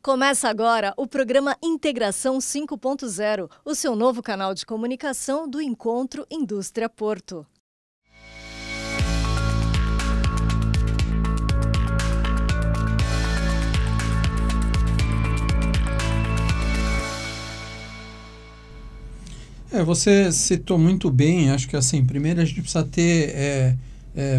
Começa agora o programa Integração 5.0, o seu novo canal de comunicação do Encontro Indústria Porto. Você citou muito bem, acho que assim, primeiro a gente precisa ter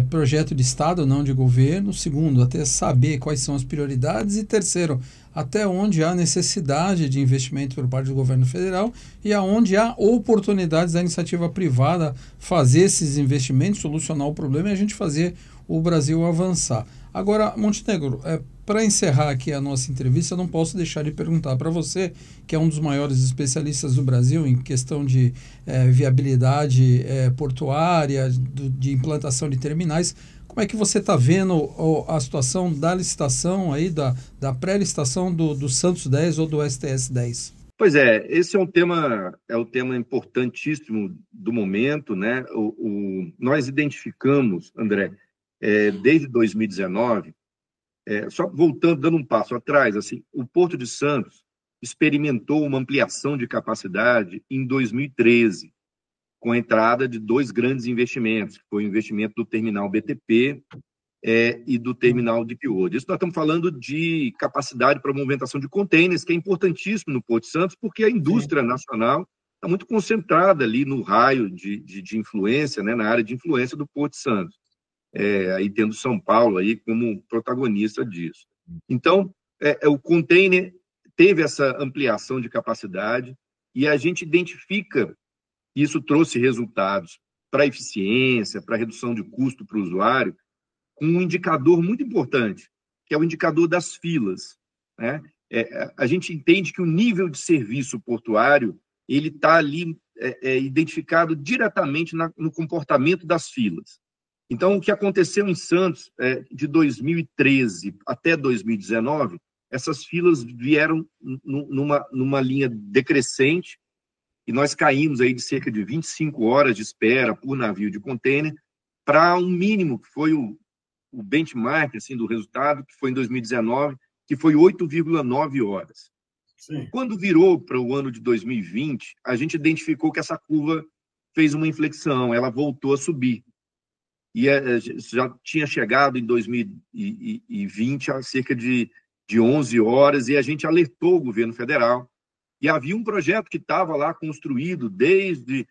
projeto de Estado, não de governo. Segundo, até saber quais são as prioridades. E terceiro, até onde há necessidade de investimento por parte do governo federal e aonde há oportunidades da iniciativa privada fazer esses investimentos, solucionar o problema e a gente fazer o Brasil avançar. Agora, Montenegro, para encerrar aqui a nossa entrevista, eu não posso deixar de perguntar para você, que é um dos maiores especialistas do Brasil em questão de viabilidade portuária, de implantação de terminais, como é que você está vendo a situação da licitação, aí, da pré-licitação do Santos 10 ou do STS 10? Pois é, esse é um tema importantíssimo do momento, né? Nós identificamos, André, desde 2019, só voltando, dando um passo atrás, assim, o Porto de Santos experimentou uma ampliação de capacidade em 2013, com a entrada de dois grandes investimentos, que foi o investimento do terminal BTP e do terminal Deep World. Isso nós estamos falando de capacidade para movimentação de contêineres, que é importantíssimo no Porto de Santos, porque a indústria nacional está muito concentrada ali no raio de influência, né, na área de influência do Porto de Santos. Aí tendo São Paulo aí como protagonista disso. Então, o container teve essa ampliação de capacidade e a gente identifica, isso trouxe resultados para a eficiência, para a redução de custo para o usuário, com um indicador muito importante, que é o indicador das filas, né? A gente entende que o nível de serviço portuário ele está ali identificado diretamente no comportamento das filas. Então, o que aconteceu em Santos, de 2013 até 2019, essas filas vieram numa linha decrescente e nós caímos aí de cerca de 25 horas de espera por navio de contêiner para um mínimo, que foi o benchmark assim, do resultado, que foi em 2019, que foi 8,9 horas. Sim. Quando virou para o ano de 2020, a gente identificou que essa curva fez uma inflexão, ela voltou a subir. E já tinha chegado em 2020 a cerca de 11 horas, e a gente alertou o governo federal. E havia um projeto que estava lá construído desde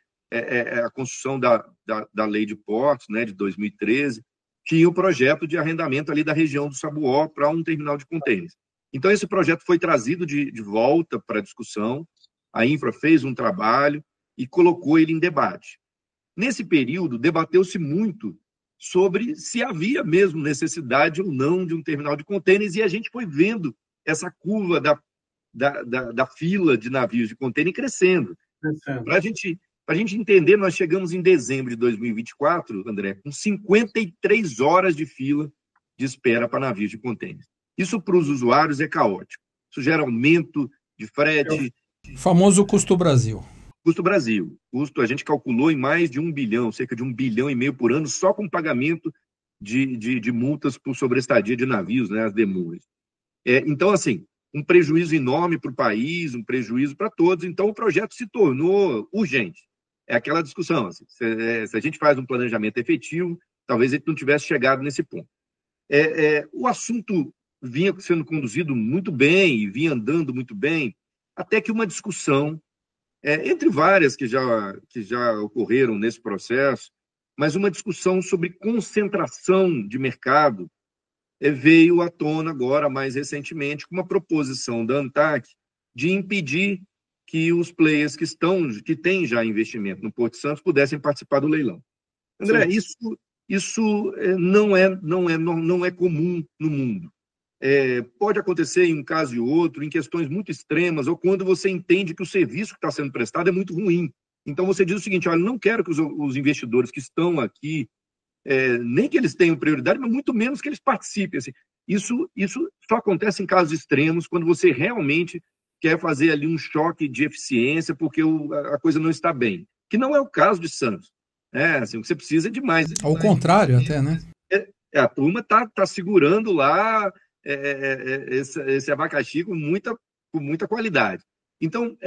a construção da Lei de Portos, né, de 2013, tinha o projeto de arrendamento ali da região do Sabuó para um terminal de contêineres. Então, esse projeto foi trazido de volta para a discussão, a Infra fez um trabalho e colocou ele em debate. Nesse período, debateu-se muito sobre se havia mesmo necessidade ou não de um terminal de contêineres, e a gente foi vendo essa curva da fila de navios de contêiner crescendo. Para a gente entender, nós chegamos em dezembro de 2024, André, com 53 horas de fila de espera para navios de contêiner. Isso para os usuários é caótico. Isso gera aumento de frete. O famoso custo Brasil. Custo Brasil. Custo a gente calculou em mais de 1 bilhão, cerca de 1,5 bilhão por ano, só com pagamento de multas por sobreestadia de navios, né, as demurras. Então, assim, um prejuízo enorme para o país, um prejuízo para todos. Então, o projeto se tornou urgente. É aquela discussão, assim, se a gente faz um planejamento efetivo, talvez a gente não tivesse chegado nesse ponto. O assunto vinha sendo conduzido muito bem, e vinha andando muito bem, até que uma discussão entre várias que já ocorreram nesse processo, mas uma discussão sobre concentração de mercado veio à tona agora, mais recentemente, com uma proposição da ANTAQ de impedir que os players que têm já investimento no Porto de Santos pudessem participar do leilão. André, isso não é comum no mundo. Pode acontecer em um caso e outro, em questões muito extremas, ou quando você entende que o serviço que está sendo prestado é muito ruim. Então, você diz o seguinte: olha, não quero que os investidores que estão aqui, nem que eles tenham prioridade, mas muito menos que eles participem. Assim. Isso só acontece em casos extremos, quando você realmente quer fazer ali um choque de eficiência, porque a coisa não está bem. Que não é o caso de Santos. Assim, o que você precisa é de mais. Ao contrário, até, né? A turma está segurando lá esse abacaxi com muita qualidade. Então,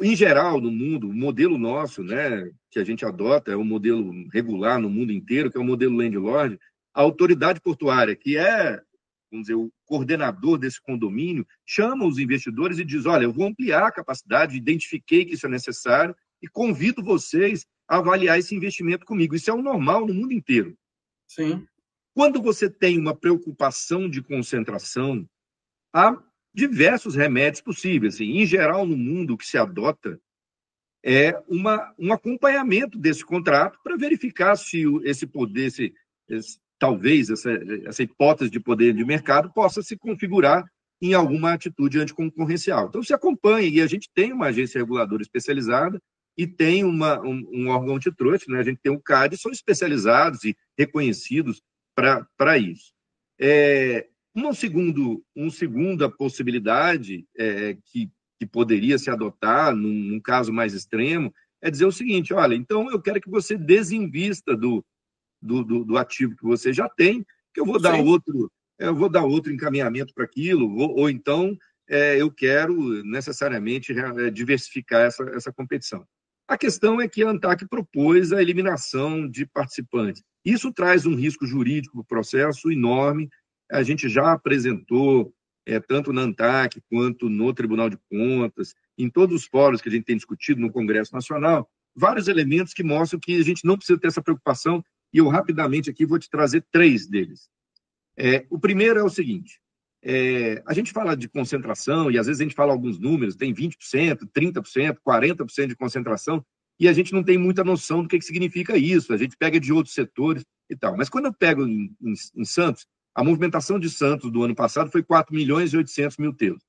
em geral, no mundo, o modelo nosso, né, que a gente adota, é o modelo regular no mundo inteiro, que é o modelo landlord. A autoridade portuária, que é, vamos dizer, o coordenador desse condomínio, chama os investidores e diz: olha, eu vou ampliar a capacidade, identifiquei que isso é necessário e convido vocês a avaliar esse investimento comigo. Isso é o normal no mundo inteiro. Sim. Quando você tem uma preocupação de concentração, há diversos remédios possíveis. Assim, em geral, no mundo, o que se adota é um acompanhamento desse contrato para verificar se esse poder, talvez essa hipótese de poder de mercado possa se configurar em alguma atitude anticoncorrencial. Então, se acompanha, e a gente tem uma agência reguladora especializada e tem um órgão antitrust, né? A gente tem o CAD, são especializados e reconhecidos para isso. Uma segunda possibilidade que poderia se adotar num caso mais extremo é dizer o seguinte: olha, então eu quero que você desinvista do ativo que você já tem, que eu vou dar outro encaminhamento para aquilo, ou então eu quero necessariamente diversificar essa competição. A questão é que a ANTAQ propôs a eliminação de participantes. Isso traz um risco jurídico para o processo enorme. A gente já apresentou, tanto na ANTAQ quanto no Tribunal de Contas, em todos os fóruns que a gente tem discutido no Congresso Nacional, vários elementos que mostram que a gente não precisa ter essa preocupação, e eu rapidamente aqui vou te trazer 3 deles. O primeiro é o seguinte: a gente fala de concentração, e às vezes a gente fala alguns números, tem 20%, 30%, 40% de concentração, e a gente não tem muita noção do que significa isso. A gente pega de outros setores e tal. Mas quando eu pego em Santos, a movimentação de Santos do ano passado foi 4.800.000 teus.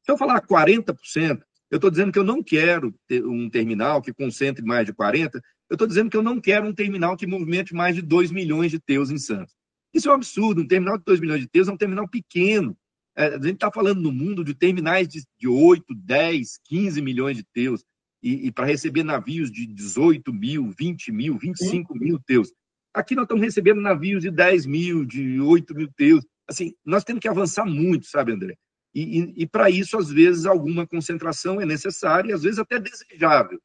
Se eu falar 40%, eu estou dizendo que eu não quero ter um terminal que concentre mais de 40%, eu estou dizendo que eu não quero um terminal que movimente mais de 2 milhões de teus em Santos. Isso é um absurdo. Um terminal de 2 milhões de teus é um terminal pequeno. A gente está falando no mundo de terminais de 8, 10, 15 milhões de teus, e para receber navios de 18 mil, 20 mil, 25 mil teus. Aqui nós estamos recebendo navios de 10 mil, de 8 mil teus. Assim, nós temos que avançar muito, sabe, André? E para isso, às vezes, alguma concentração é necessária e, às vezes, até desejável.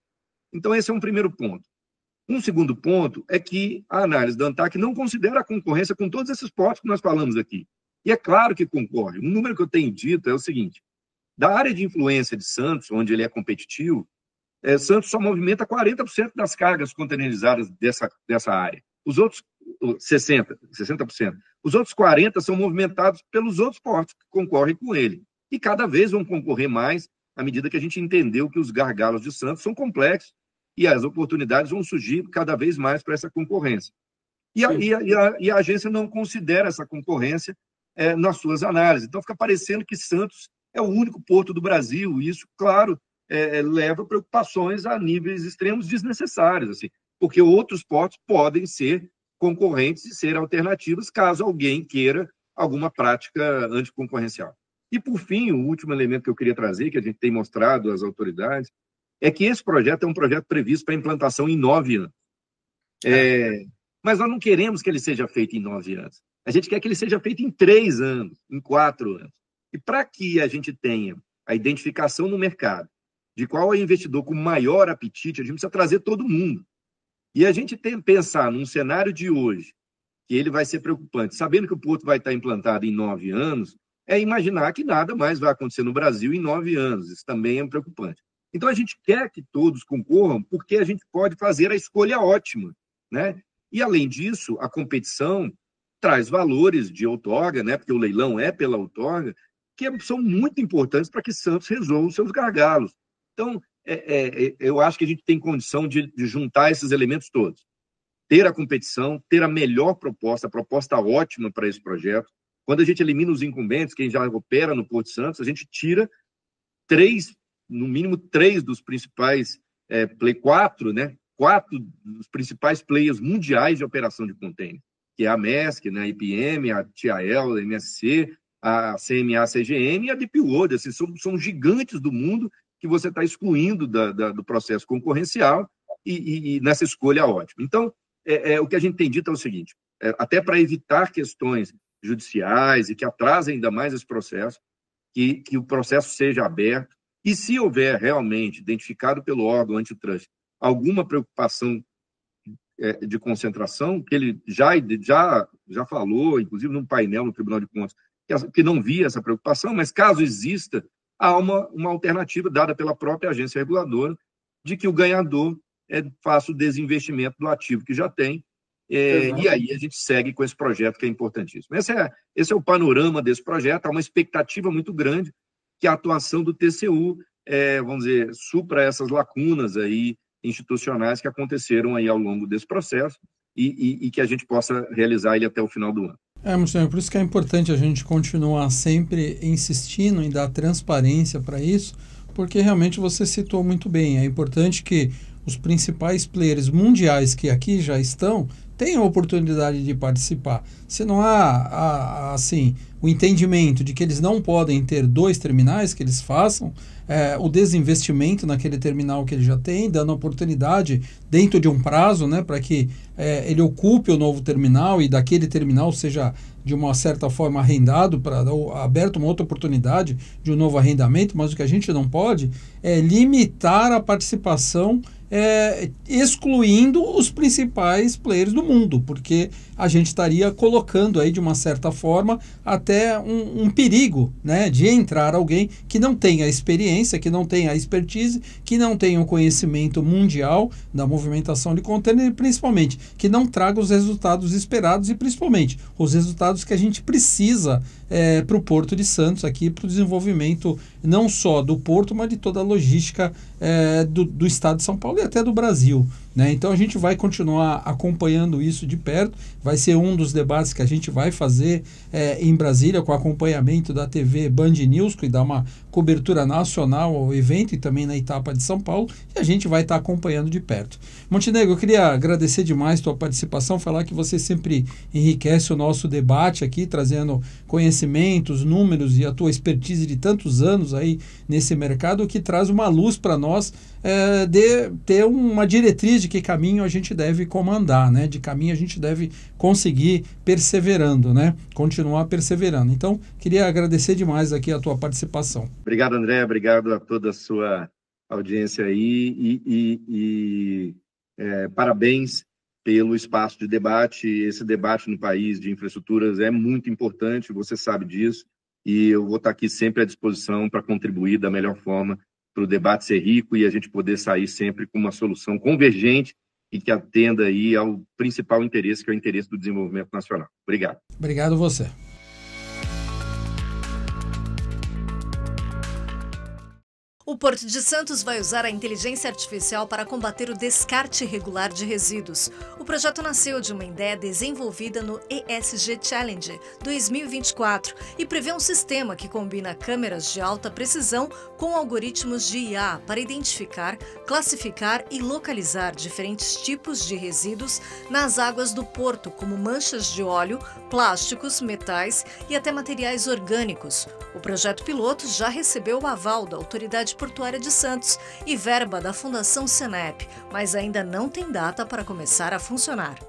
Então, esse é um primeiro ponto. Um segundo ponto é que a análise da ANTAQ não considera a concorrência com todos esses portos que nós falamos aqui. E é claro que concorre. Um número que eu tenho dito é o seguinte: da área de influência de Santos, onde ele é competitivo, Santos só movimenta 40% das cargas containerizadas dessa área. Os outros 60%. Os outros 40% são movimentados pelos outros portos que concorrem com ele. E cada vez vão concorrer mais à medida que a gente entendeu que os gargalos de Santos são complexos e as oportunidades vão surgir cada vez mais para essa concorrência. E a agência não considera essa concorrência nas suas análises. Então, fica parecendo que Santos é o único porto do Brasil, e isso, claro, leva preocupações a níveis extremos desnecessários, assim, porque outros portos podem ser concorrentes e ser alternativas caso alguém queira alguma prática anticoncorrencial. E, por fim, o último elemento que eu queria trazer, que a gente tem mostrado às autoridades, é que esse projeto é um projeto previsto para implantação em 9 anos. Mas nós não queremos que ele seja feito em 9 anos. A gente quer que ele seja feito em 3 anos, em 4 anos. E para que a gente tenha a identificação no mercado de qual é o investidor com maior apetite, a gente precisa trazer todo mundo. E a gente tem que pensar num cenário de hoje, que ele vai ser preocupante, sabendo que o porto vai estar implantado em 9 anos, é imaginar que nada mais vai acontecer no Brasil em 9 anos. Isso também é preocupante. Então, a gente quer que todos concorram, porque a gente pode fazer a escolha ótima, né? E, além disso, a competição traz valores de outorga, né? Porque o leilão é pela outorga, que são muito importantes para que Santos resolva os seus gargalos. Então, eu acho que a gente tem condição de juntar esses elementos todos. Ter a competição, ter a melhor proposta, a proposta ótima para esse projeto. Quando a gente elimina os incumbentes, quem já opera no Porto de Santos, a gente tira no mínimo 3 dos principais, 4, né? 4 dos principais players mundiais de operação de contêiner, que é a Maersk, né? A IPM, a TAL, a MSC, a CMA, a CGM e a DP World. Assim, são gigantes do mundo que você está excluindo do processo concorrencial e nessa escolha ótima. Então, o que a gente tem dito é o seguinte: até para evitar questões judiciais e que atrasem ainda mais esse processo, que o processo seja aberto. E se houver realmente, identificado pelo órgão antitrust, alguma preocupação de concentração, que ele já falou, inclusive num painel no Tribunal de Contas, que não via essa preocupação, mas caso exista, há uma alternativa dada pela própria agência reguladora de que o ganhador faça o desinvestimento do ativo que já tem, e aí a gente segue com esse projeto que é importantíssimo. Esse é o panorama desse projeto. Há uma expectativa muito grande que a atuação do TCU, vamos dizer, supra essas lacunas aí institucionais que aconteceram aí ao longo desse processo e que a gente possa realizar ele até o final do ano. Montenegro, por isso que é importante a gente continuar sempre insistindo em dar transparência para isso, porque realmente você citou muito bem. É importante que os principais players mundiais que aqui já estão tenham a oportunidade de participar. Se não há assim, o entendimento de que eles não podem ter 2 terminais, que eles façam o desinvestimento naquele terminal que ele já tem, dando oportunidade dentro de um prazo, né, para que ele ocupe o novo terminal e daquele terminal seja de uma certa forma arrendado, aberto uma outra oportunidade de um novo arrendamento, mas o que a gente não pode é limitar a participação excluindo os principais players do mundo, porque a gente estaria colocando aí de uma certa forma até um perigo, né, de entrar alguém que não tenha experiência, que não tenha expertise, que não tenha o conhecimento mundial da movimentação de container e principalmente que não traga os resultados esperados e principalmente os resultados que a gente precisa para o Porto de Santos aqui, para o desenvolvimento não só do Porto, mas de toda a logística do Estado de São Paulo e até do Brasil, né? Então a gente vai continuar acompanhando isso de perto, vai ser um dos debates que a gente vai fazer em Brasília com acompanhamento da TV Band News, que dá uma cobertura nacional ao evento e também na etapa de São Paulo, e a gente vai estar acompanhando de perto. Montenegro, eu queria agradecer demais a tua participação, falar que você sempre enriquece o nosso debate aqui, trazendo conhecimentos, números e a tua expertise de tantos anos aí nesse mercado, que traz uma luz para nós de ter uma diretriz de que caminho a gente deve comandar, né? De caminho a gente deve conseguir perseverando, né? Continuar perseverando. Então, queria agradecer demais aqui a tua participação. Obrigado, André. Obrigado a toda a sua audiência aí parabéns pelo espaço de debate. Esse debate no país de infraestruturas é muito importante, você sabe disso, e eu vou estar aqui sempre à disposição para contribuir da melhor forma para o debate ser rico e a gente poder sair sempre com uma solução convergente e que atenda aí ao principal interesse, que é o interesse do desenvolvimento nacional. Obrigado. Obrigado você. O Porto de Santos vai usar a inteligência artificial para combater o descarte irregular de resíduos. O projeto nasceu de uma ideia desenvolvida no ESG Challenge 2024 e prevê um sistema que combina câmeras de alta precisão com algoritmos de IA para identificar, classificar e localizar diferentes tipos de resíduos nas águas do porto, como manchas de óleo, plásticos, metais e até materiais orgânicos. O projeto piloto já recebeu o aval da Autoridade Portuária de Santos e verba da Fundação Senep, mas ainda não tem data para começar a funcionar.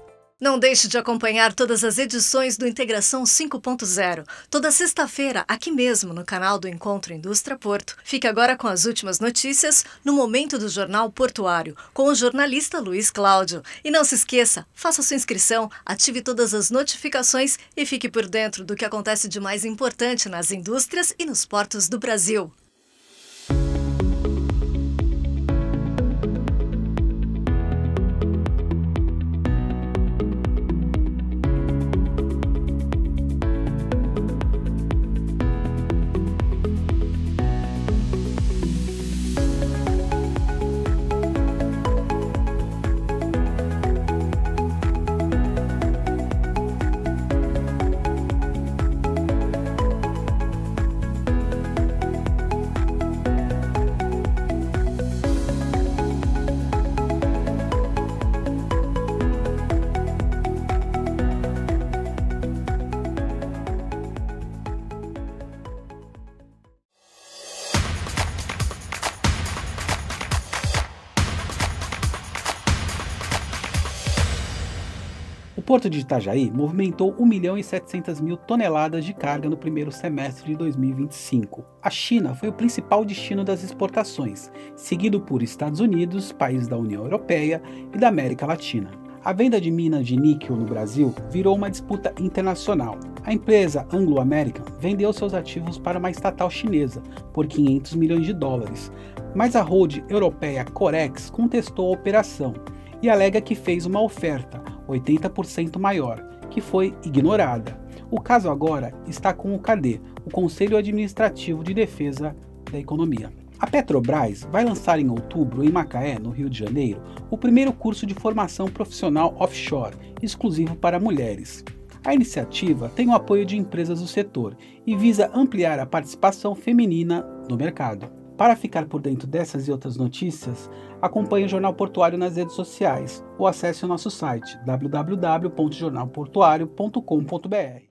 Não deixe de acompanhar todas as edições do Integração 5.0, toda sexta-feira, aqui mesmo no canal do Encontro Indústria Porto. Fique agora com as últimas notícias no Momento do Jornal Portuário, com o jornalista Luiz Cláudio. E não se esqueça, faça sua inscrição, ative todas as notificações e fique por dentro do que acontece de mais importante nas indústrias e nos portos do Brasil. Porto de Itajaí movimentou 1.700.000 toneladas de carga no primeiro semestre de 2025. A China foi o principal destino das exportações, seguido por Estados Unidos, países da União Europeia e da América Latina. A venda de minas de níquel no Brasil virou uma disputa internacional. A empresa Anglo American vendeu seus ativos para uma estatal chinesa por 500 milhões de dólares, mas a holding europeia Corex contestou a operação e alega que fez uma oferta 80% maior, que foi ignorada. O caso agora está com o CADE, o Conselho Administrativo de Defesa da Economia. A Petrobras vai lançar em outubro, em Macaé, no Rio de Janeiro, o primeiro curso de formação profissional offshore, exclusivo para mulheres. A iniciativa tem o apoio de empresas do setor e visa ampliar a participação feminina no mercado. Para ficar por dentro dessas e outras notícias, acompanhe o Jornal Portuário nas redes sociais ou acesse o nosso site www.jornalportuario.com.br.